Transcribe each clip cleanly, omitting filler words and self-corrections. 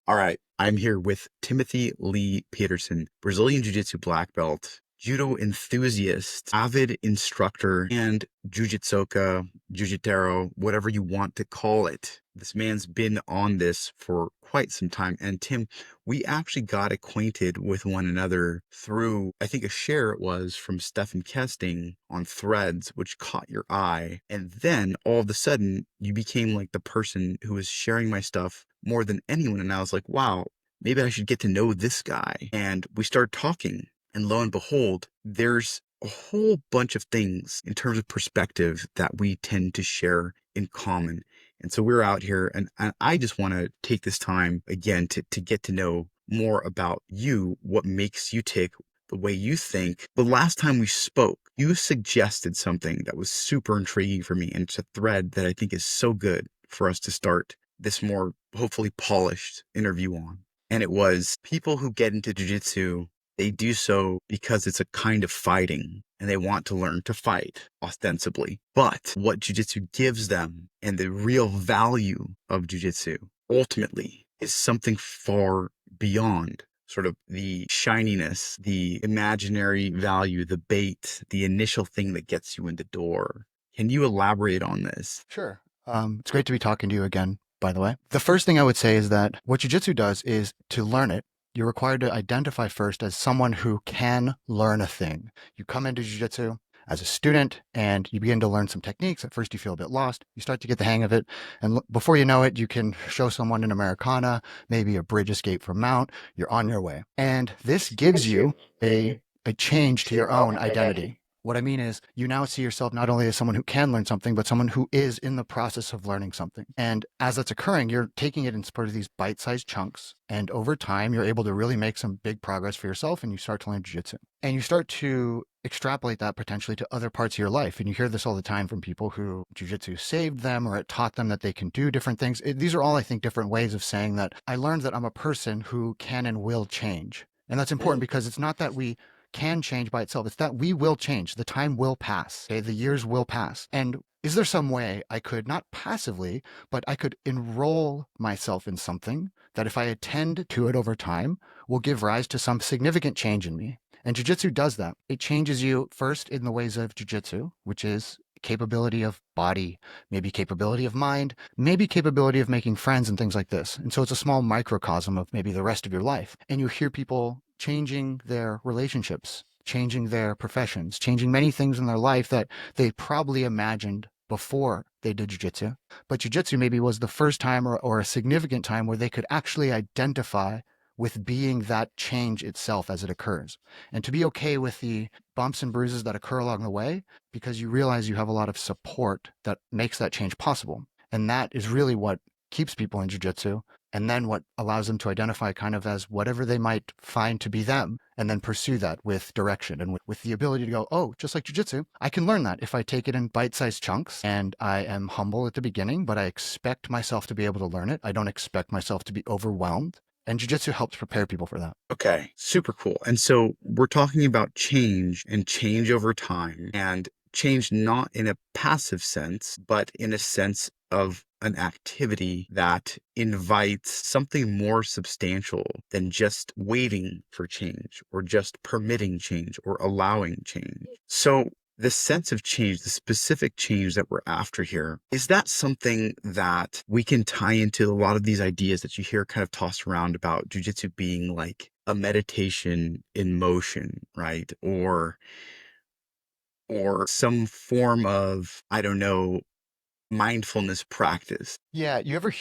All right, I'm here with Timothy Lee Peterson, Brazilian Jiu-Jitsu black belt, judo enthusiast, avid instructor, and Jiu-Jitsoka, Jiu-Jitero, whatever you want to call it. This man's been on this for quite some time. And Tim, we actually got acquainted with one another through, I think, a share it was from Stefan Kesting on Threads, which caught your eye. And then all of a sudden, you became like the person who was sharing my stuff more than anyone. And I was like, wow, maybe I should get to know this guy. And we started talking. And lo and behold, there's a whole bunch of things in terms of perspective that we tend to share in common. And so we're out here, and I just want to take this time again to get to know more about you, what makes you tick, the way you think. The last time we spoke, you suggested something that was super intriguing for me, and it's a thread that I think is so good for us to start this more hopefully polished interview on. And it was people who get into jiu-jitsu, they do so because it's a kind of fighting and they want to learn to fight ostensibly. But what jiu-jitsu gives them and the real value of jiu-jitsu ultimately is something far beyond sort of the shininess, the imaginary value, the bait, the initial thing that gets you in the door. Can you elaborate on this? Sure. It's great to be talking to you again, by the way. The first thing I would say is that what jiu-jitsu does is to learn it. You're required to identify first as someone who can learn a thing. You come into jiu-jitsu as a student and you begin to learn some techniques. At first you feel a bit lost. You start to get the hang of it. And before you know it, you can show someone an Americana, maybe a bridge escape from mount. You're on your way. And this gives you a change to your own identity. What I mean is you now see yourself not only as someone who can learn something, but someone who is in the process of learning something. And as that's occurring, you're taking it in sort of these bite-sized chunks. And over time, you're able to really make some big progress for yourself and you start to learn jiu-jitsu. And you start to extrapolate that potentially to other parts of your life. And you hear this all the time from people who jiu-jitsu saved them or it taught them that they can do different things. These are all, I think, different ways of saying that I learned that I'm a person who can and will change. And that's important because it's not that we can change by itself. It's that we will change. The time will pass. Okay? The years will pass. And is there some way I could, not passively, but I could enroll myself in something that if I attend to it over time will give rise to some significant change in me? And jiu-jitsu does that. It changes you first in the ways of jiu-jitsu, which is capability of body, maybe capability of mind, maybe capability of making friends and things like this. And so it's a small microcosm of maybe the rest of your life. And you hear people changing their relationships, changing their professions, changing many things in their life that they probably imagined before they did jiu-jitsu. But jiu-jitsu maybe was the first time or a significant time where they could actually identify with being that change itself as it occurs. And to be okay with the bumps and bruises that occur along the way, because you realize you have a lot of support that makes that change possible. And that is really what keeps people in jiu-jitsu, and then what allows them to identify kind of as whatever they might find to be them, and then pursue that with direction and with the ability to go, oh, just like jiu-jitsu, I can learn that if I take it in bite-sized chunks, and I am humble at the beginning, but I expect myself to be able to learn it. I don't expect myself to be overwhelmed. And jiu-jitsu helps prepare people for that. Okay, super cool. And so we're talking about change and change over time and change not in a passive sense, but in a sense of an activity that invites something more substantial than just waiting for change or just permitting change or allowing change. So the sense of change, the specific change that we're after here, is that something that we can tie into a lot of these ideas that you hear kind of tossed around about jiu-jitsu being like a meditation in motion, right? Or some form of, I don't know, mindfulness practice. Yeah, you ever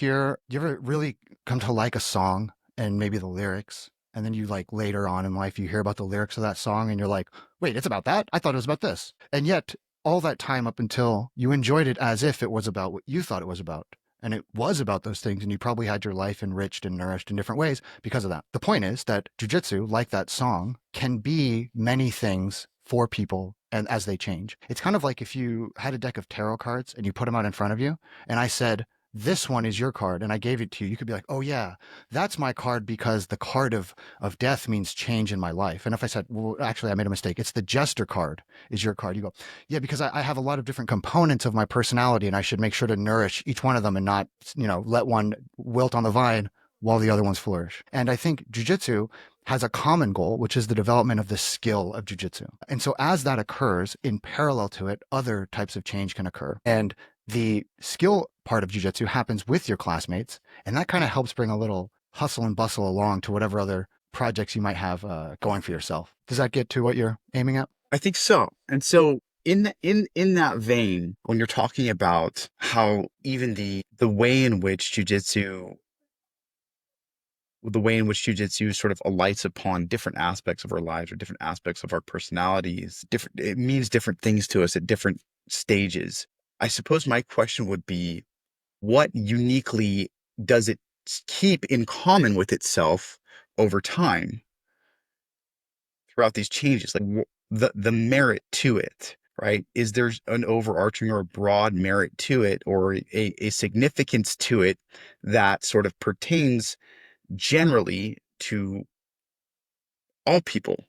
really come to like a song and maybe the lyrics, and then you like later on in life you hear about the lyrics of that song and you're like, wait, it's about that? I thought it was about this. And yet all that time up until you enjoyed it as if it was about what you thought it was about. And it was about those things, and you probably had your life enriched and nourished in different ways because of that. The point is that jujitsu, like that song, can be many things for people and as they change. It's kind of like if you had a deck of tarot cards and you put them out in front of you, and I said, this one is your card, and I gave it to you. You could be like, oh yeah, that's my card because the card of death means change in my life. And if I said, well, actually, I made a mistake. It's the jester card is your card. You go, yeah, because I have a lot of different components of my personality, and I should make sure to nourish each one of them and not, let one wilt on the vine while the other ones flourish. And I think jujitsu has a common goal, which is the development of the skill of jujitsu. And so as that occurs, in parallel to it, other types of change can occur. And the skill part of jujitsu happens with your classmates, and that kind of helps bring a little hustle and bustle along to whatever other projects you might have going for yourself. Does that get to what you're aiming at? I think so. And so in that vein, when you're talking about how even the way in which jujitsu sort of alights upon different aspects of our lives or different aspects of our personalities, it means different things to us at different stages. I suppose my question would be, what uniquely does it keep in common with itself over time throughout these changes? Like the merit to it, right? Is there an overarching or a broad merit to it, or a significance to it that sort of pertains generally to all people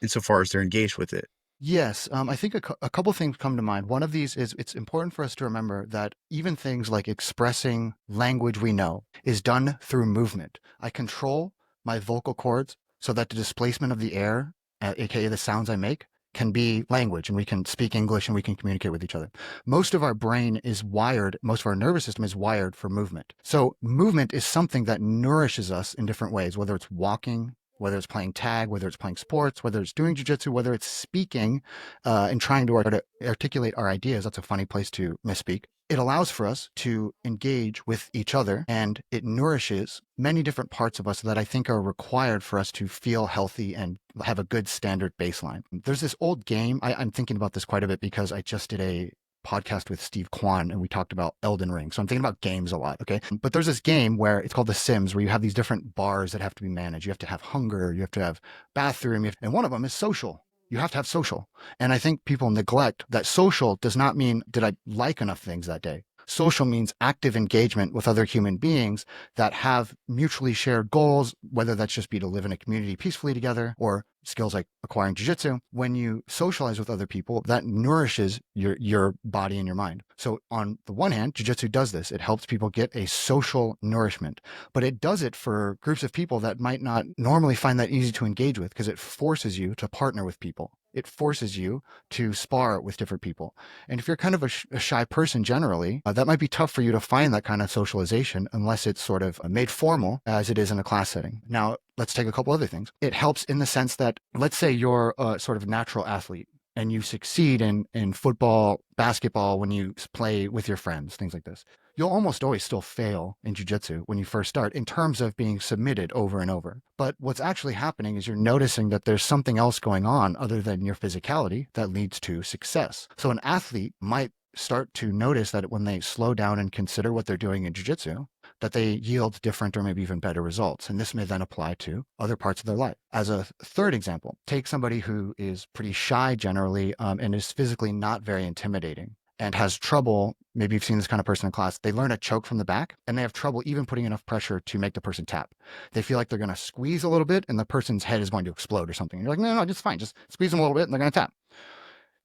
insofar as they're engaged with it? Yes, I think a couple things come to mind. One of these is it's important for us to remember that even things like expressing language we know is done through movement. I control my vocal cords so that the displacement of the air, aka the sounds I make, can be language and we can speak English and we can communicate with each other. Most of our brain is wired, most of our nervous system is wired for movement. So, movement is something that nourishes us in different ways, whether it's walking, whether it's playing tag, whether it's playing sports, whether it's doing jujitsu, whether it's speaking and trying to articulate our ideas. That's a funny place to misspeak. It allows for us to engage with each other, and it nourishes many different parts of us that I think are required for us to feel healthy and have a good standard baseline. There's this old game. I'm thinking about this quite a bit because I just did a podcast with Steve Kwan and we talked about Elden Ring. So I'm thinking about games a lot. Okay. But there's this game where it's called The Sims, where you have these different bars that have to be managed. You have to have hunger, you have to have bathroom, and one of them is social. You have to have social. And I think people neglect that social does not mean, did I like enough things that day? Social means active engagement with other human beings that have mutually shared goals, whether that's just be to live in a community peacefully together or skills like acquiring jiu-jitsu. When you socialize with other people, that nourishes your body and your mind. So on the one hand, jiu-jitsu does this. It helps people get a social nourishment, but it does it for groups of people that might not normally find that easy to engage with because it forces you to partner with people. It forces you to spar with different people. And if you're kind of a shy person generally, that might be tough for you to find that kind of socialization unless it's sort of made formal as it is in a class setting. Now, let's take a couple other things. It helps in the sense that, let's say you're a sort of natural athlete and you succeed in football, basketball, when you play with your friends, things like this. You'll almost always still fail in jiu-jitsu when you first start in terms of being submitted over and over. But what's actually happening is you're noticing that there's something else going on other than your physicality that leads to success. So an athlete might start to notice that when they slow down and consider what they're doing in jiu-jitsu, that they yield different or maybe even better results. And this may then apply to other parts of their life. As a third example, take somebody who is pretty shy generally and is physically not very intimidating and has trouble. Maybe you've seen this kind of person in class. They learn a choke from the back and they have trouble even putting enough pressure to make the person tap. They feel like they're going to squeeze a little bit and the person's head is going to explode or something. And you're like, no, just fine. Just squeeze them a little bit and they're going to tap.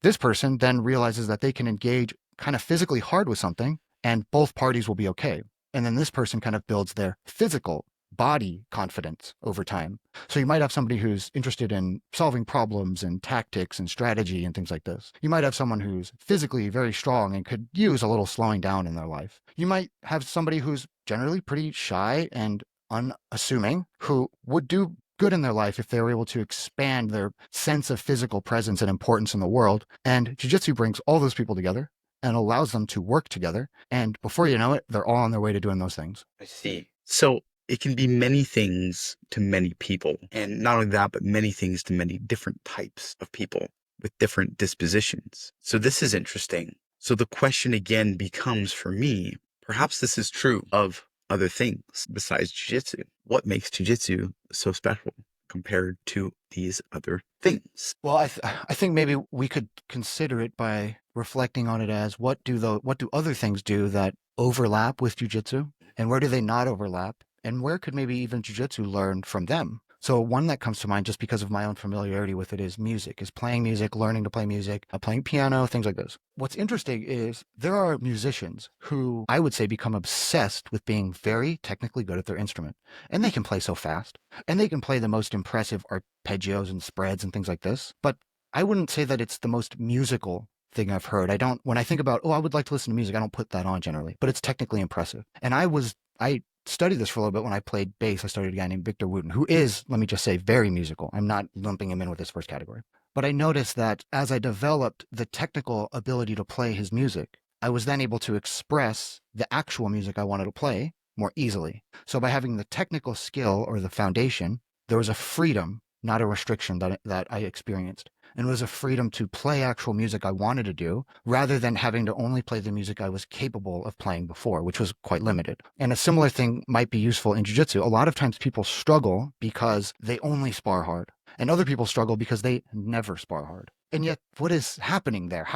This person then realizes that they can engage kind of physically hard with something and both parties will be okay. And then this person kind of builds their physical body confidence over time. So you might have somebody who's interested in solving problems and tactics and strategy and things like this. You might have someone who's physically very strong and could use a little slowing down in their life. You might have somebody who's generally pretty shy and unassuming who would do good in their life if they were able to expand their sense of physical presence and importance in the world. And jiu-jitsu brings all those people together and allows them to work together. And before you know it, they're all on their way to doing those things. I see. So it can be many things to many people. And not only that, but many things to many different types of people with different dispositions. So this is interesting. So the question again becomes for me, perhaps this is true of other things besides jiu-jitsu. What makes jiu-jitsu so special compared to these other things? Well, I think maybe we could consider it by reflecting on it as what do other things do that overlap with jiu-jitsu, and where do they not overlap, and where could maybe even jiu-jitsu learn from them? So one that comes to mind just because of my own familiarity with it is music, is playing music, learning to play music, playing piano, things like this. What's interesting is there are musicians who I would say become obsessed with being very technically good at their instrument. And they can play so fast, and they can play the most impressive arpeggios and spreads and things like this. But I wouldn't say that it's the most musical thing I've heard. When I think about, oh, I would like to listen to music, I don't put that on generally, but it's technically impressive. And I studied this for a little bit when I played bass. I studied a guy named Victor Wooten, who is, let me just say, very musical. I'm not lumping him in with this first category. But I noticed that as I developed the technical ability to play his music, I was then able to express the actual music I wanted to play more easily. So by having the technical skill or the foundation, there was a freedom, not a restriction that I experienced. And it was a freedom to play actual music I wanted to do rather than having to only play the music I was capable of playing before, which was quite limited. And a similar thing might be useful in jiu-jitsu. A lot of times people struggle because they only spar hard, and other people struggle because they never spar hard. And yet, what is happening there?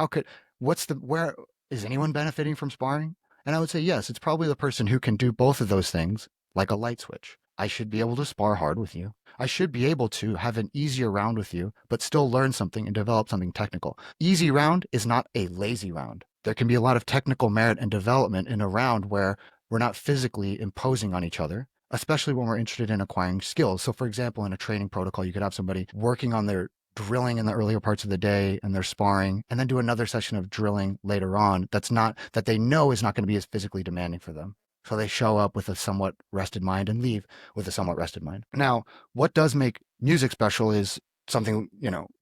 Where is anyone benefiting from sparring? And I would say, yes, it's probably the person who can do both of those things like a light switch. I should be able to spar hard with you. I should be able to have an easier round with you, but still learn something and develop something technical. Easy round is not a lazy round. There can be a lot of technical merit and development in a round where we're not physically imposing on each other, especially when we're interested in acquiring skills. So, for example, in a training protocol, you could have somebody working on their drilling in the earlier parts of the day and they're sparring, and then do another session of drilling later on that they know is not going to be as physically demanding for them. So they show up with a somewhat rested mind and leave with a somewhat rested mind. Now, what does make music special is something,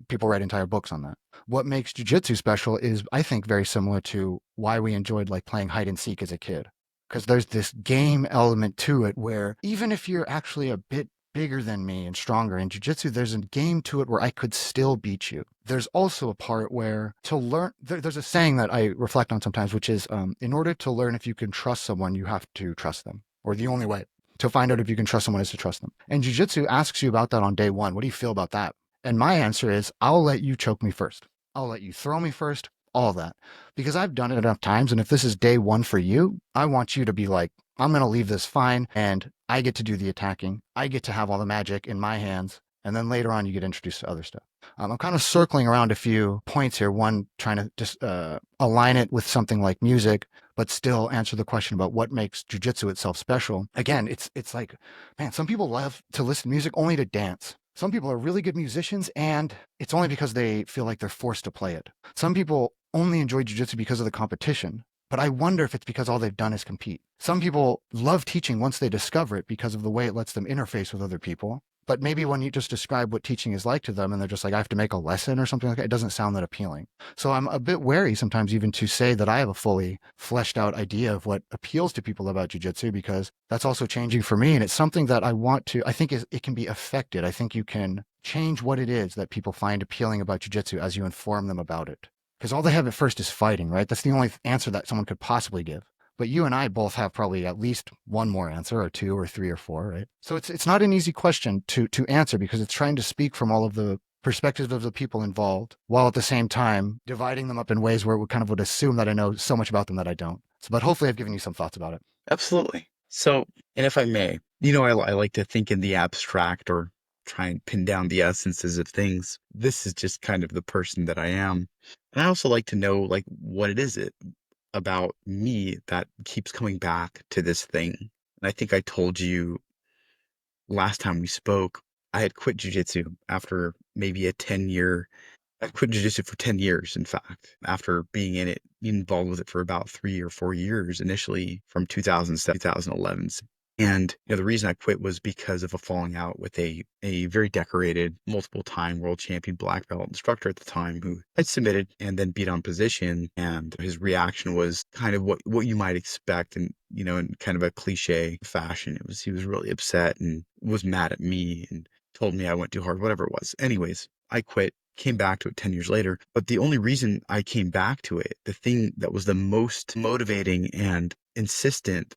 people write entire books on that. What makes jujitsu special is, I think, very similar to why we enjoyed like playing hide and seek as a kid. Because there's this game element to it where even if you're actually a bit bigger than me and stronger in jiu-jitsu, there's a game to it where I could still beat you. There's also a part where to learn, there's a saying that I reflect on sometimes, which is in order to learn if you can trust someone, you have to trust them. Or the only way to find out if you can trust someone is to trust them. And jiu-jitsu asks you about that on day one. What do you feel about that? And my answer is, I'll let you choke me first. I'll let you throw me first, all that. Because I've done it enough times. And if this is day one for you, I want you to be like, I'm going to leave this fine and I get to do the attacking. I get to have all the magic in my hands. And then later on, you get introduced to other stuff. I'm kind of circling around a few points here. One, trying to just align it with something like music, but still answer the question about what makes jiu-jitsu itself special. Again, it's like, man, some people love to listen to music only to dance. Some people are really good musicians, and it's only because they feel like they're forced to play it. Some people only enjoy jiu-jitsu because of the competition. But I wonder if it's because all they've done is compete. Some people love teaching once they discover it because of the way it lets them interface with other people. But maybe when you just describe what teaching is like to them and they're just like, I have to make a lesson or something like that, it doesn't sound that appealing. So I'm a bit wary sometimes even to say that I have a fully fleshed out idea of what appeals to people about jiu-jitsu, because that's also changing for me. And it's something that I think it can be affected. I think you can change what it is that people find appealing about jiu-jitsu as you inform them about it. Because all they have at first is fighting, right? That's the only answer that someone could possibly give. But you and I both have probably at least one more answer, or two, or three, or four, right? So it's not an easy question to answer, because it's trying to speak from all of the perspectives of the people involved, while at the same time dividing them up in ways where it would assume that I know so much about them that I don't. So, but hopefully I've given you some thoughts about it. Absolutely. So, and if I may, I like to think in the abstract or try and pin down the essences of things. This is just kind of the person that I am. And I also like to know, like, what it about me that keeps coming back to this thing. And I think I told you last time we spoke, I had quit jujitsu after maybe I quit jujitsu for 10 years, in fact, after being involved with it for about 3 or 4 years, initially from 2007, 2011. And the reason I quit was because of a falling out with a very decorated, multiple time world champion black belt instructor at the time, who had submitted and then beat on position. And his reaction was kind of what you might expect, and in kind of a cliche fashion. He was really upset and was mad at me and told me I went too hard, whatever it was. Anyways, I quit. Came back to it 10 years later. But the only reason I came back to it, the thing that was the most motivating and insistent,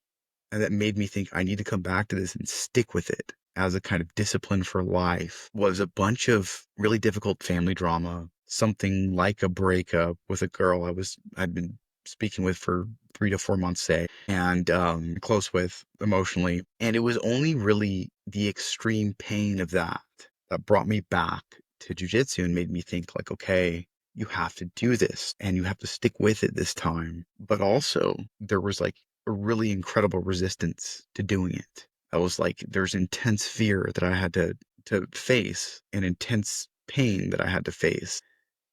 and that made me think I need to come back to this and stick with it as a kind of discipline for life, was a bunch of really difficult family drama, something like a breakup with a girl I'd been speaking with for 3 to 4 months, say, and close with emotionally. And it was only really the extreme pain of that that brought me back to jujitsu and made me think like, okay, you have to do this and you have to stick with it this time. But also there was like a really incredible resistance to doing it. I was like, there's intense fear that I had to face and intense pain that I had to face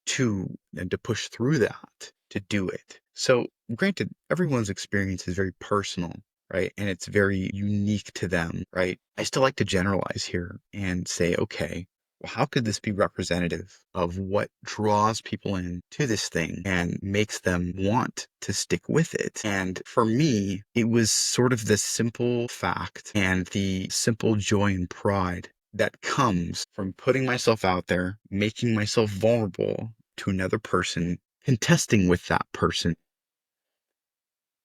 to and to push through that to do it. So, granted, everyone's experience is very personal, right? And it's very unique to them, right? I still like to generalize here and say, okay, well, how could this be representative of what draws people in to this thing and makes them want to stick with it? And for me, it was sort of the simple fact and the simple joy and pride that comes from putting myself out there, making myself vulnerable to another person, contesting with that person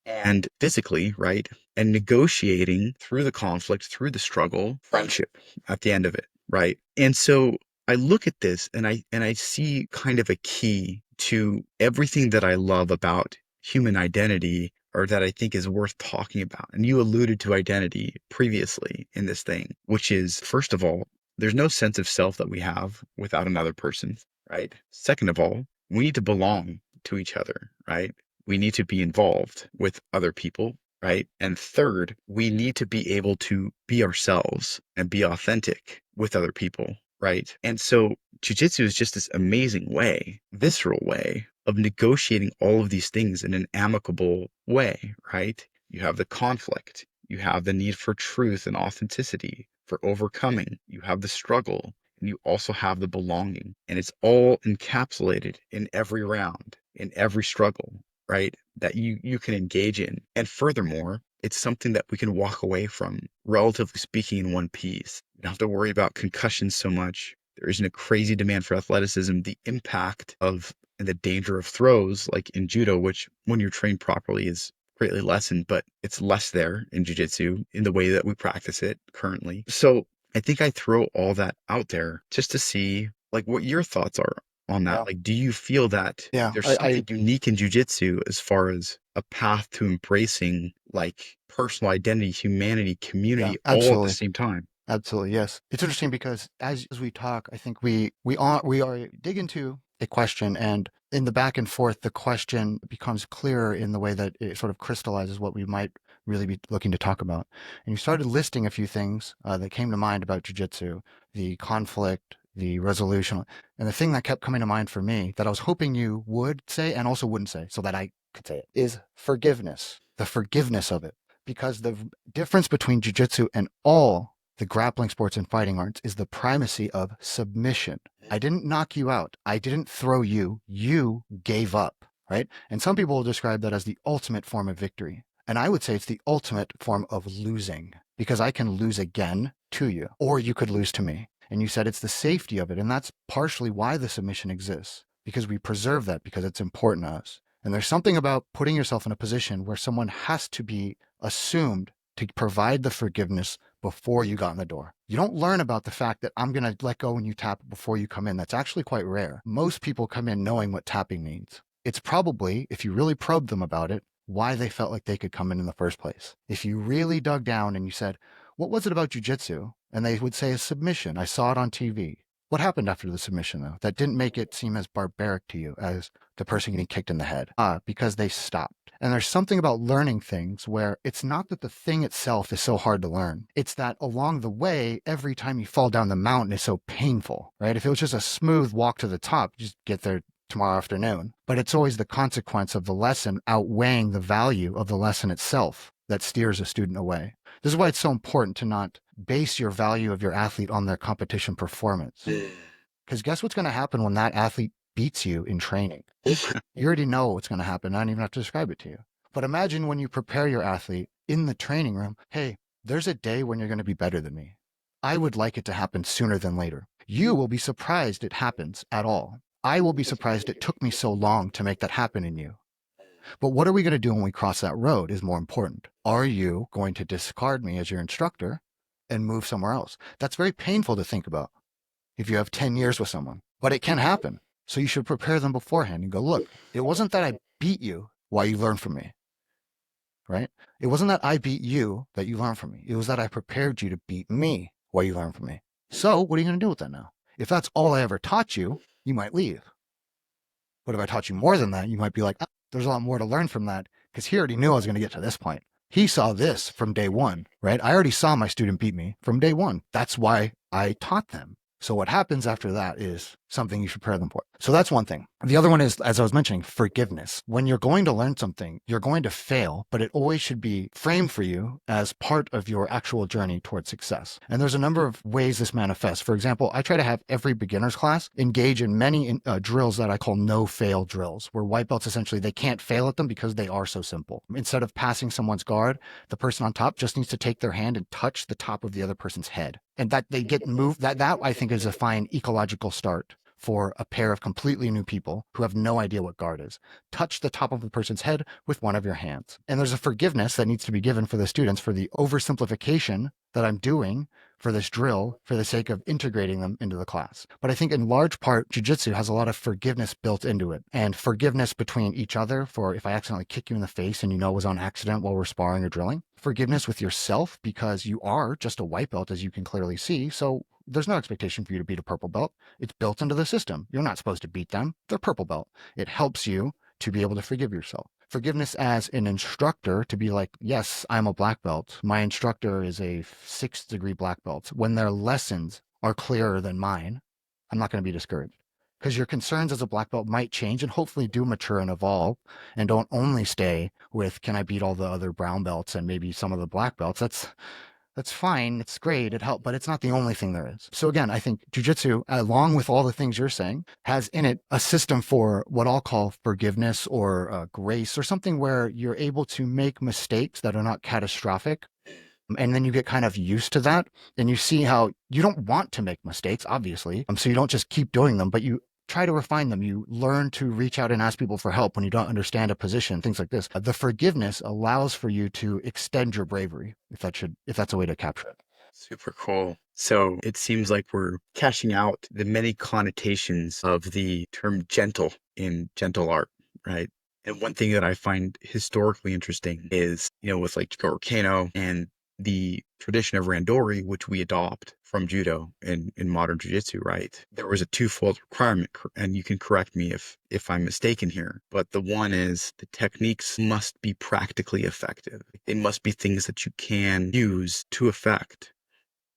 and physically, right? And negotiating through the conflict, through the struggle, friendship at the end of it, right? And so I look at this and I see kind of a key to everything that I love about human identity or that I think is worth talking about. And you alluded to identity previously in this thing, which is, first of all, there's no sense of self that we have without another person, right? Second of all, we need to belong to each other, right? We need to be involved with other people, right? And third, we need to be able to be ourselves and be authentic with other people, right? And so jujitsu is just this amazing way, visceral way of negotiating all of these things in an amicable way, right? You have the conflict, you have the need for truth and authenticity, for overcoming, you have the struggle, and you also have the belonging. And it's all encapsulated in every round, in every struggle, right? That you can engage in. And furthermore, it's something that we can walk away from, relatively speaking, in one piece. You don't have to worry about concussions so much. There isn't a crazy demand for athleticism. The impact of and the danger of throws, like in judo, which when you're trained properly is greatly lessened, but it's less there in jiu-jitsu in the way that we practice it currently. So I think I throw all that out there just to see like what your thoughts are on that. Yeah. Like, do you feel that Yeah. there's I something unique in jujitsu as far as a path to embracing like personal identity, humanity, yeah, community all at the absolutely. same time? Absolutely, yes. It's interesting because as we talk, I think we are dig into a question, and in the back and forth, the question becomes clearer in the way that it sort of crystallizes what we might really be looking to talk about. And you started listing a few things that came to mind about jujitsu, the conflict, the resolution, and the thing that kept coming to mind for me that I was hoping you would say and also wouldn't say, so that I could say it, is forgiveness. The forgiveness of it, because the difference between jujitsu and all the grappling sports and fighting arts is the primacy of submission. I didn't knock you out. I didn't throw you. You gave up, right? And some people will describe that as the ultimate form of victory. And I would say it's the ultimate form of losing because I can lose again to you, or you could lose to me. And you said it's the safety of it. And that's partially why the submission exists, because we preserve that because it's important to us. And there's something about putting yourself in a position where someone has to be assumed to provide the forgiveness before you got in the door. You don't learn about the fact that I'm going to let go when you tap before you come in. That's actually quite rare. Most people come in knowing what tapping means. It's probably, if you really probed them about it, why they felt like they could come in the first place. If you really dug down and you said, what was it about jujitsu? And they would say a submission. I saw it on TV. What happened after the submission, though? That didn't make it seem as barbaric to you as the person getting kicked in the head. Because they stopped. And there's something about learning things where it's not that the thing itself is so hard to learn. It's that along the way, every time you fall down the mountain is so painful, right? If it was just a smooth walk to the top, you just get there tomorrow afternoon. But it's always the consequence of the lesson outweighing the value of the lesson itself that steers a student away. This is why it's so important to not base your value of your athlete on their competition performance. Because guess what's going to happen when that athlete beats you in training? You already know what's going to happen. I don't even have to describe it to you. But imagine when you prepare your athlete in the training room, hey, there's a day when you're going to be better than me. I would like it to happen sooner than later. You will be surprised it happens at all. I will be surprised it took me so long to make that happen in you. But what are we going to do when we cross that road is more important. Are you going to discard me as your instructor and move somewhere else? That's very painful to think about if you have 10 years with someone, but it can happen. So you should prepare them beforehand and go, look, it wasn't that I beat you while you learn from me, right? It wasn't that I beat you that you learned from me. It was that I prepared you to beat me while you learn from me. So what are you going to do with that now? If that's all I ever taught you, you might leave. But if I taught you more than that, you might be like, "Ah, there's a lot more to learn from that because he already knew I was going to get to this point. He saw this from day one, right? I already saw my student beat me from day one. That's why I taught them. So what happens after that is something you should prepare them for. So that's one thing. The other one is, as I was mentioning, forgiveness. When you're going to learn something, you're going to fail, but it always should be framed for you as part of your actual journey towards success. And there's a number of ways this manifests. For example, I try to have every beginner's class engage in many drills that I call no-fail drills, where white belts essentially, they can't fail at them because they are so simple. Instead of passing someone's guard, the person on top just needs to take their hand and touch the top of the other person's head. And that they get moved, that I think is a fine ecological start for a pair of completely new people who have no idea what guard is. Touch the top of the person's head with one of your hands. And there's a forgiveness that needs to be given for the students for the oversimplification that I'm doing for this drill for the sake of integrating them into the class. But I think in large part, jiu-jitsu has a lot of forgiveness built into it, and forgiveness between each other for if I accidentally kick you in the face and you know it was on accident while we're sparring or drilling. Forgiveness with yourself because you are just a white belt, as you can clearly see. So there's no expectation for you to beat a purple belt. It's built into the system. You're not supposed to beat them. They're purple belt. It helps you to be able to forgive yourself. Forgiveness as an instructor to be like, yes, I'm a black belt. My instructor is a 6th degree black belt. When their lessons are clearer than mine, I'm not going to be discouraged because your concerns as a black belt might change and hopefully do mature and evolve and don't only stay with, can I beat all the other brown belts and maybe some of the black belts? That's fine. It's great. It helped, but it's not the only thing there is. So again, I think jujitsu, along with all the things you're saying, has in it a system for what I'll call forgiveness or grace or something where you're able to make mistakes that are not catastrophic. And then you get kind of used to that and you see how you don't want to make mistakes, obviously. So you don't just keep doing them, but you try to refine them. You learn to reach out and ask people for help when you don't understand a position, things like this. The forgiveness allows for you to extend your bravery, if that's a way to capture it. Super cool. So it seems like we're cashing out the many connotations of the term gentle in gentle art, right? And one thing that I find historically interesting is, with like Jigoro Kano and the tradition of randori, which we adopt from judo in modern jiu-jitsu, right? There was a twofold requirement, and you can correct me if I'm mistaken here, but the one is the techniques must be practically effective. They must be things that you can use to effect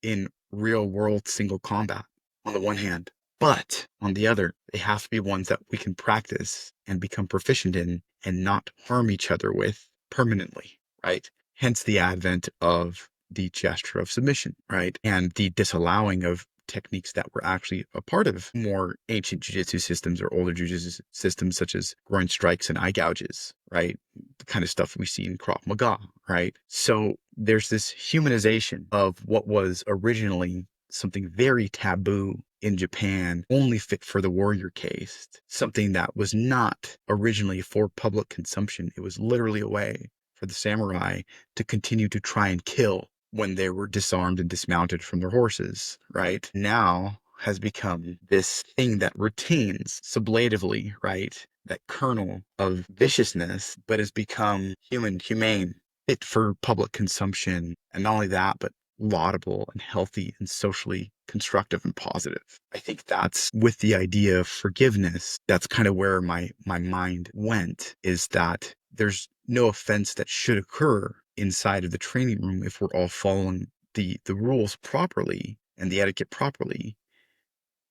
in real world single combat on the one hand, but on the other, they have to be ones that we can practice and become proficient in and not harm each other with permanently, right? Hence the advent of the gesture of submission, right? And the disallowing of techniques that were actually a part of more ancient jiu-jitsu systems or older jiu-jitsu systems, such as groin strikes and eye gouges, right? The kind of stuff we see in Krav Maga, right? So there's this humanization of what was originally something very taboo in Japan, only fit for the warrior caste, something that was not originally for public consumption. It was literally a way for the samurai to continue to try and kill when they were disarmed and dismounted from their horses, right? Now has become this thing that retains sublatively, right? That kernel of viciousness, but has become humane, fit for public consumption. And not only that, but laudable and healthy and socially constructive and positive. I think that's with the idea of forgiveness. That's kind of where my mind went, is that there's no offense that should occur inside of the training room if we're all following the rules properly and the etiquette properly.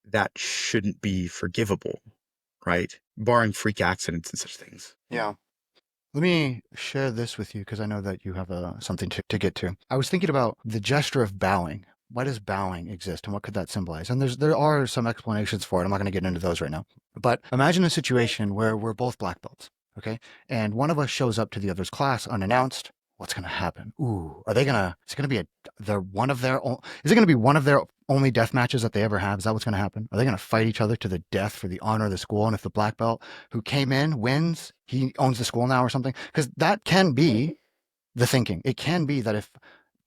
That shouldn't be forgivable, right? Barring freak accidents and such things. Yeah. Let me share this with you because I know that you have something to get to. I was thinking about the gesture of bowing. Why does bowing exist and what could that symbolize? And there are some explanations for it. I'm not going to get into those right now. But imagine a situation where we're both black belts, okay? And one of us shows up to the other's class unannounced. What's going to happen? Ooh, is it going to be is it going to be one of their only death matches that they ever have? Is that what's going to happen? Are they going to fight each other to the death for the honor of the school? And if the black belt who came in wins, he owns the school now or something? Because that can be the thinking. It can be that if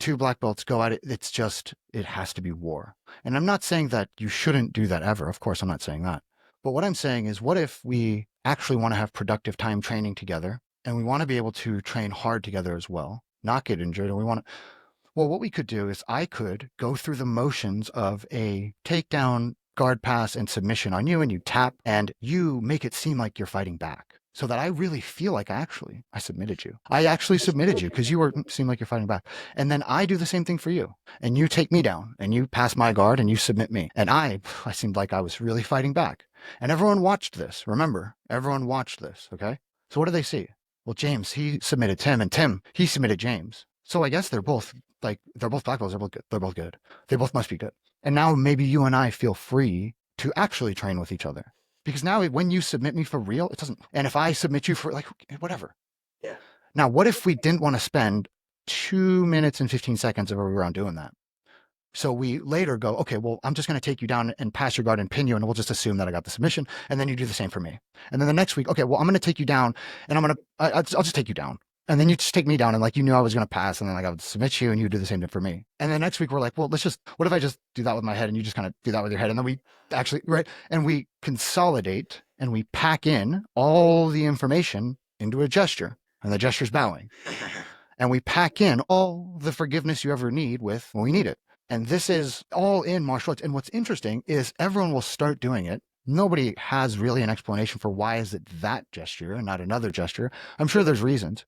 two black belts go at it, it has to be war. And I'm not saying that you shouldn't do that ever. Of course, I'm not saying that. But what I'm saying is, what if we actually want to have productive time training together? and we want to be able to train hard together as well, not get injured. And we want to, well, what we could do is I could go through the motions of a takedown, guard pass, and submission on you, and you tap, and you make it seem like you're fighting back. So that I really feel like I submitted you. I actually submitted you because you were seem like you're fighting back. And then I do the same thing for you. And you take me down and you pass my guard and you submit me. And I seemed like I was really fighting back. And everyone watched this. Remember, everyone watched this. Okay. So what do they see? Well, James, he submitted Tim, and Tim, he submitted James. So I guess they're both black belts. They're both good. They're both good. They both must be good. And now maybe you and I feel free to actually train with each other. Because now when you submit me for real, it doesn't. And if I submit you for like whatever. Yeah. Now, what if we didn't want to spend 2 minutes and 15 seconds of every round doing that? So we later go, okay, well, I'm just going to take you down and pass your guard and pin you, and we'll just assume that I got the submission, and then you do the same for me. And then the next week, okay, well, I'm going to take you down, and I'll just take you down. And then you just take me down, and like you knew I was going to pass, and then like I would submit you, and you do the same thing for me. And then next week we're like, well, what if I just do that with my head, and you just kind of do that with your head, and then we actually right, and we consolidate and we pack in all the information into a gesture, and the gesture's bowing, and we pack in all the forgiveness you ever need with when we need it. And this is all in martial arts. And what's interesting is everyone will start doing it. Nobody has really an explanation for why is it that gesture and not another gesture. I'm sure there's reasons.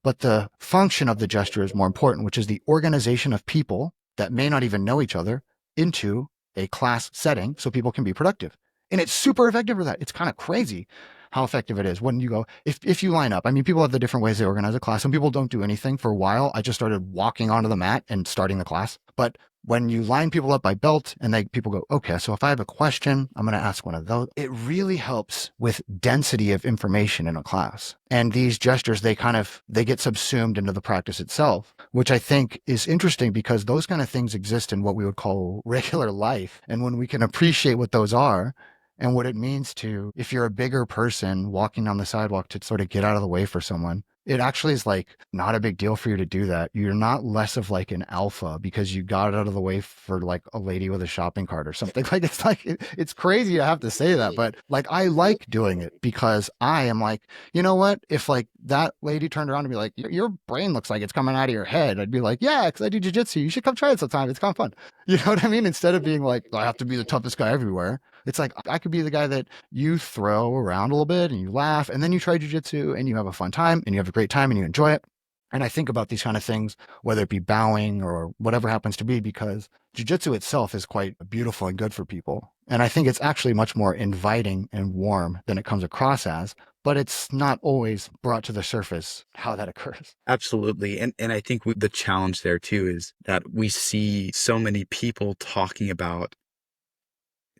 But the function of the gesture is more important, which is the organization of people that may not even know each other into a class setting so people can be productive. And it's super effective for that. It's kind of crazy how effective it is when you go, if you line up. I mean, people have the different ways they organize a class. Some people don't do anything for a while. I just started walking onto the mat and starting the class. But when you line people up by belt and people go, okay, so if I have a question, I'm going to ask one of those. It really helps with density of information in a class. And these gestures, they get subsumed into the practice itself, which I think is interesting because those kind of things exist in what we would call regular life. And when we can appreciate what those are, and what it means to, if you're a bigger person walking down the sidewalk to sort of get out of the way for someone, it actually is like not a big deal for you to do that. You're not less of like an alpha because you got out of the way for like a lady with a shopping cart or something. It's crazy to have to say that, but like I like doing it because I am like, you know what? If like that lady turned around and be like, your brain looks like it's coming out of your head, I'd be like, yeah, because I do jujitsu. You should come try it sometime. It's kind of fun. You know what I mean? Instead of being like, I have to be the toughest guy everywhere. It's like I could be the guy that you throw around a little bit and you laugh and then you try jujitsu and you have a fun time and you have a great time and you enjoy it. And I think about these kind of things, whether it be bowing or whatever happens to be, because jujitsu itself is quite beautiful and good for people. And I think it's actually much more inviting and warm than it comes across as, but it's not always brought to the surface how that occurs. Absolutely. And I think the challenge there too is that we see so many people talking about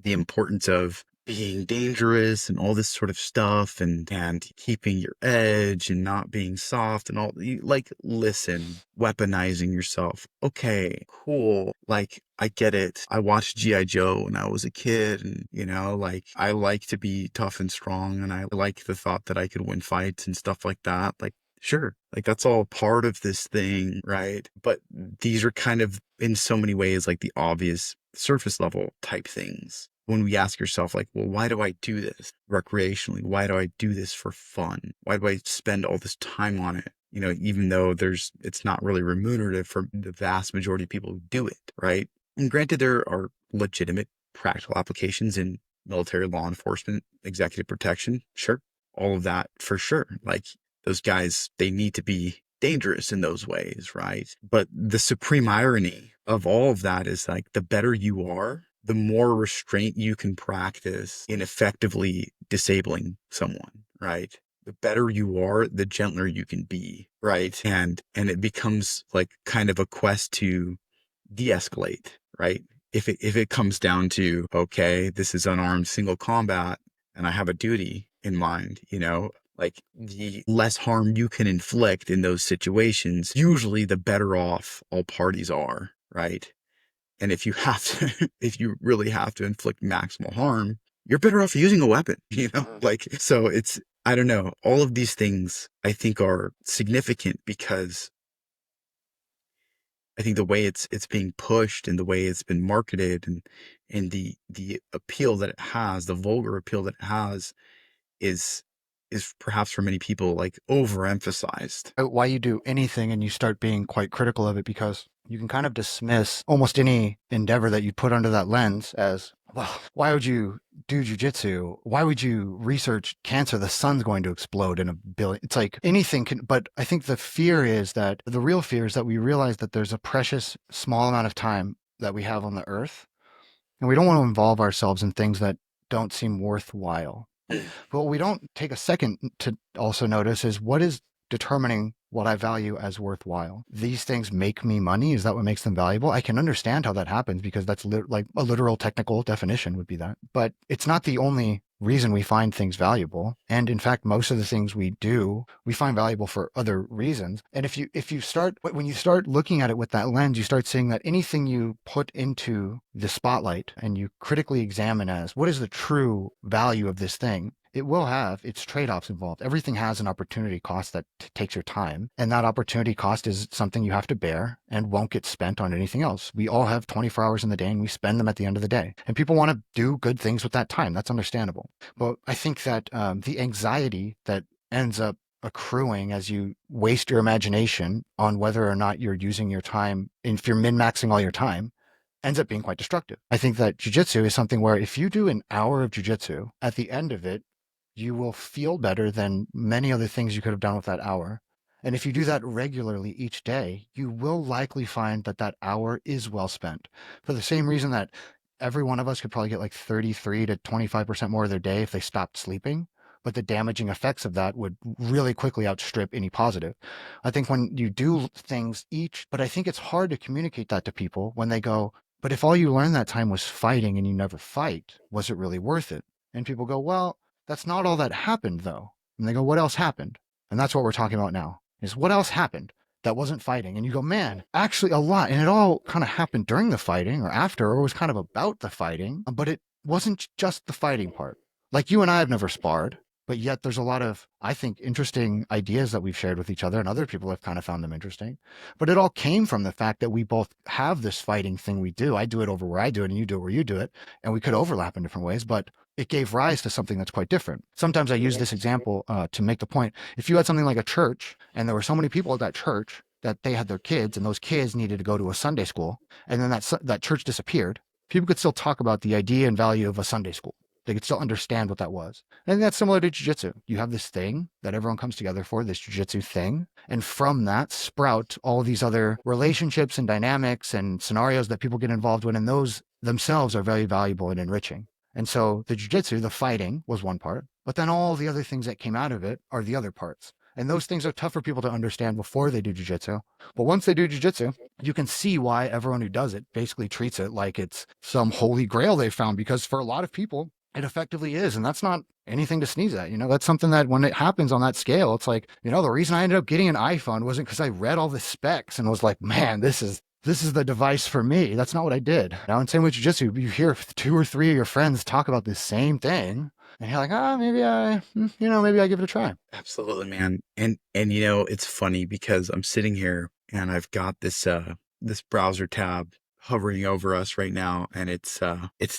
the importance of being dangerous and all this sort of stuff and keeping your edge and not being soft and all like, listen, weaponizing yourself. Okay, cool. Like, I get it. I watched G.I. Joe when I was a kid and, like I like to be tough and strong and I like the thought that I could win fights and stuff like that. Like, sure, like that's all part of this thing, right? But these are kind of in so many ways like the obvious surface level type things. When we ask yourself like, well, why do I do this recreationally? Why do I do this for fun? Why do I spend all this time on it? Even though it's not really remunerative for the vast majority of people who do it, right? And granted, there are legitimate practical applications in military law enforcement, executive protection. Sure. All of that for sure. Like those guys, they need to be dangerous in those ways, right? But the supreme irony of all of that is like the better you are, the more restraint you can practice in effectively disabling someone, right? The better you are, the gentler you can be, right? And it becomes like kind of a quest to de-escalate, right? If it comes down to, okay, this is unarmed single combat and I have a duty in mind, like the less harm you can inflict in those situations, usually the better off all parties are, right? And if if you really have to inflict maximal harm, you're better off using a weapon, like, so I don't know. All of these things I think are significant because I think the way it's being pushed and the way it's been marketed and the appeal that it has, the vulgar appeal that it has is is perhaps for many people like overemphasized. Why you do anything and you start being quite critical of it, because you can kind of dismiss almost any endeavor that you put under that lens as, well, why would you do jujitsu? Why would you research cancer? The sun's going to explode in a billion. It's like anything can, but I think the real fear is that we realize that there's a precious small amount of time that we have on the earth, and we don't want to involve ourselves in things that don't seem worthwhile. But what we don't take a second to also notice is what is determining what I value as worthwhile. These things make me money. Is that what makes them valuable? I can understand how that happens because that's like a literal technical definition would be that. But it's not the only reason we find things valuable. And in fact, most of the things we do, we find valuable for other reasons. And when you start looking at it with that lens, you start seeing that anything you put into the spotlight and you critically examine as what is the true value of this thing, it will have its trade-offs involved. Everything has an opportunity cost that takes your time. And that opportunity cost is something you have to bear and won't get spent on anything else. We all have 24 hours in the day and we spend them at the end of the day. And people want to do good things with that time. That's understandable. But I think that the anxiety that ends up accruing as you waste your imagination on whether or not you're using your time, if you're min-maxing all your time, ends up being quite destructive. I think that jiu-jitsu is something where if you do an hour of jiu-jitsu, at the end of it, you will feel better than many other things you could have done with that hour. And if you do that regularly each day, you will likely find that that hour is well spent. For the same reason that every one of us could probably get like 33 to 25% more of their day if they stopped sleeping. But the damaging effects of that would really quickly outstrip any positive. I think when you do things but I think it's hard to communicate that to people when they go, but if all you learned that time was fighting and you never fight, was it really worth it? And people go, well, that's not all that happened, though. And they go, what else happened? And that's what we're talking about now, is what else happened that wasn't fighting? And you go, man, actually a lot. And it all kind of happened during the fighting or after, or was kind of about the fighting, but it wasn't just the fighting part. Like you and I have never sparred, but yet there's a lot of, I think, interesting ideas that we've shared with each other, and other people have kind of found them interesting. But it all came from the fact that we both have this fighting thing we do. I do it over where I do it, and you do it where you do it. And we could overlap in different ways, but it gave rise to something that's quite different. Sometimes I use this example to make the point. If you had something like a church, and there were so many people at that church that they had their kids, and those kids needed to go to a Sunday school, and then that church disappeared, people could still talk about the idea and value of a Sunday school. They could still understand what that was. And I think that's similar to jiu-jitsu. You have this thing that everyone comes together for, this jiu-jitsu thing. And from that sprout all these other relationships and dynamics and scenarios that people get involved with. And those themselves are very valuable and enriching. And so the jiu-jitsu, the fighting, was one part. But then all the other things that came out of it are the other parts. And those things are tough for people to understand before they do jiu-jitsu. But once they do jiu-jitsu, you can see why everyone who does it basically treats it like it's some holy grail they found. Because for a lot of people, it effectively is. And that's not anything to sneeze at. That's something that when it happens on that scale, it's like, the reason I ended up getting an iPhone wasn't because I read all the specs and was like, man, this is the device for me. That's not what I did. And same with jiu-jitsu. You hear 2 or 3 of your friends talk about this same thing. And you're like, maybe I give it a try. Absolutely, man. And it's funny because I'm sitting here and I've got this browser tab hovering over us right now, and it's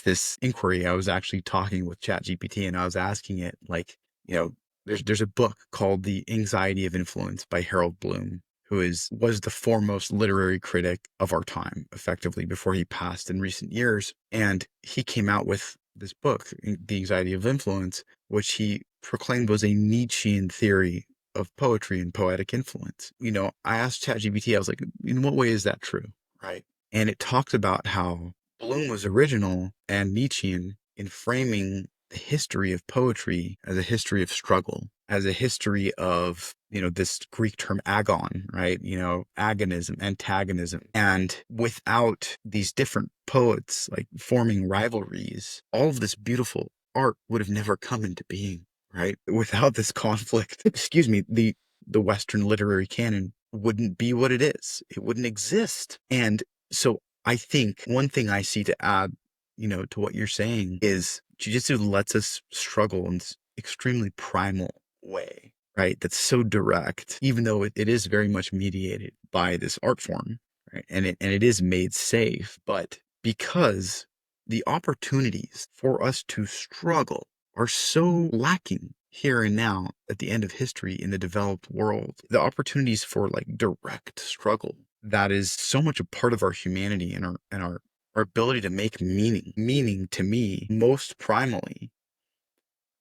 this inquiry. I was actually talking with ChatGPT and I was asking it, like, there's a book called The Anxiety of Influence by Harold Bloom, who was the foremost literary critic of our time, effectively, before he passed in recent years. And he came out with this book, The Anxiety of Influence, which he proclaimed was a Nietzschean theory of poetry and poetic influence. I asked ChatGPT, I was like, in what way is that true? Right. And it talks about how Bloom was original and Nietzschean in framing the history of poetry as a history of struggle, as a history of, this Greek term agon, right? Agonism, antagonism. And without these different poets like forming rivalries, all of this beautiful art would have never come into being, right? Without this conflict, the Western literary canon wouldn't be what it is. It wouldn't exist. And so I think one thing I see to add, to what you're saying is jiu-jitsu lets us struggle in this extremely primal way, right? That's so direct, even though it is very much mediated by this art form, right? And it is made safe, but because the opportunities for us to struggle are so lacking here and now at the end of history in the developed world, the opportunities for like direct struggle that is so much a part of our humanity and our ability to make meaning. Meaning to me, most primally,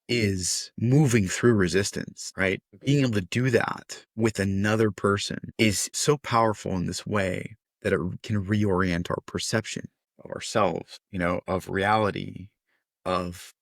is moving through resistance, right? Being able to do that with another person is so powerful in this way that it can reorient our perception of ourselves, of reality, of,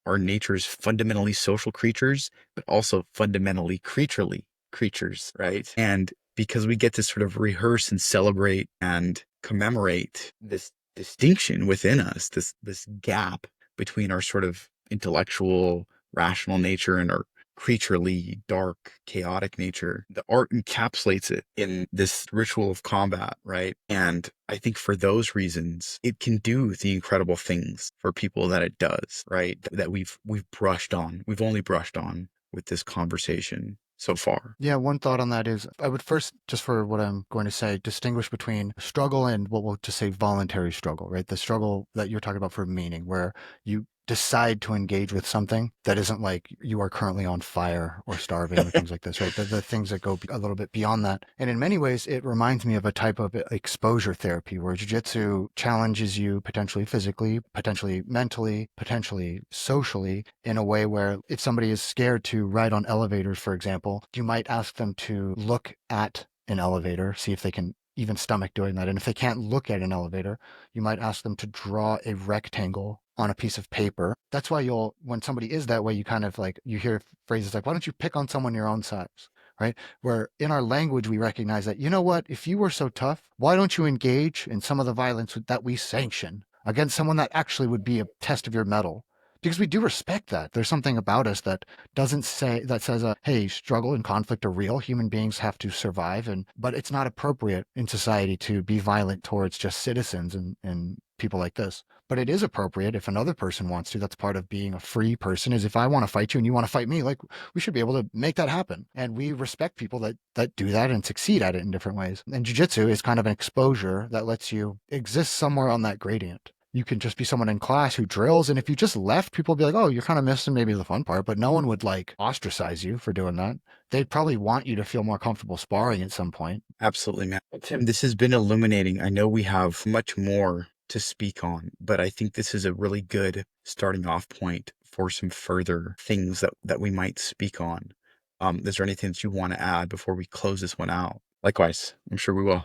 our nature's fundamentally social creatures, but also fundamentally creaturely creatures, right? And because we get to sort of rehearse and celebrate and commemorate this distinction within us, this gap between our sort of intellectual, rational nature and our creaturely, dark, chaotic nature. The art encapsulates it in this ritual of combat, right? And I think for those reasons, it can do the incredible things for people that it does, right? That we've brushed on. We've only brushed on with this conversation so far. Yeah, one thought on that is I would first, just for what I'm going to say, distinguish between struggle and what we'll just say voluntary struggle, right? The struggle that you're talking about for meaning, where you decide to engage with something that isn't like you are currently on fire or starving or things like this, right? The things that go a little bit beyond that. And in many ways, it reminds me of a type of exposure therapy where jiu-jitsu challenges you potentially physically, potentially mentally, potentially socially in a way where if somebody is scared to ride on elevators, for example, you might ask them to look at an elevator, see if they can even stomach doing that. And if they can't look at an elevator, you might ask them to draw a rectangle on a piece of paper. That's why when somebody is that way, you kind of like, you hear phrases like, why don't you pick on someone your own size? Right? Where in our language, we recognize that, you know what, if you were so tough, why don't you engage in some of the violence that we sanction against someone that actually would be a test of your mettle? Because we do respect that. There's something about us that doesn't say, that says, hey, struggle and conflict are real. Human beings have to survive. But it's not appropriate in society to be violent towards just citizens and people like this. But it is appropriate if another person wants to. That's part of being a free person, is if I want to fight you and you want to fight me, like, we should be able to make that happen. And we respect people that do that and succeed at it in different ways. And jiu-jitsu is kind of an exposure that lets you exist somewhere on that gradient. You can just be someone in class who drills, and if you just left, people would be like, oh, you're kind of missing maybe the fun part, but no one would like ostracize you for doing that. They'd probably want you to feel more comfortable sparring at some point. Absolutely, man. Tim, this has been illuminating. I know we have much more to speak on, but I think this is a really good starting off point for some further things that we might speak on. Is there anything that you want to add before we close this one out? Likewise, I'm sure we will.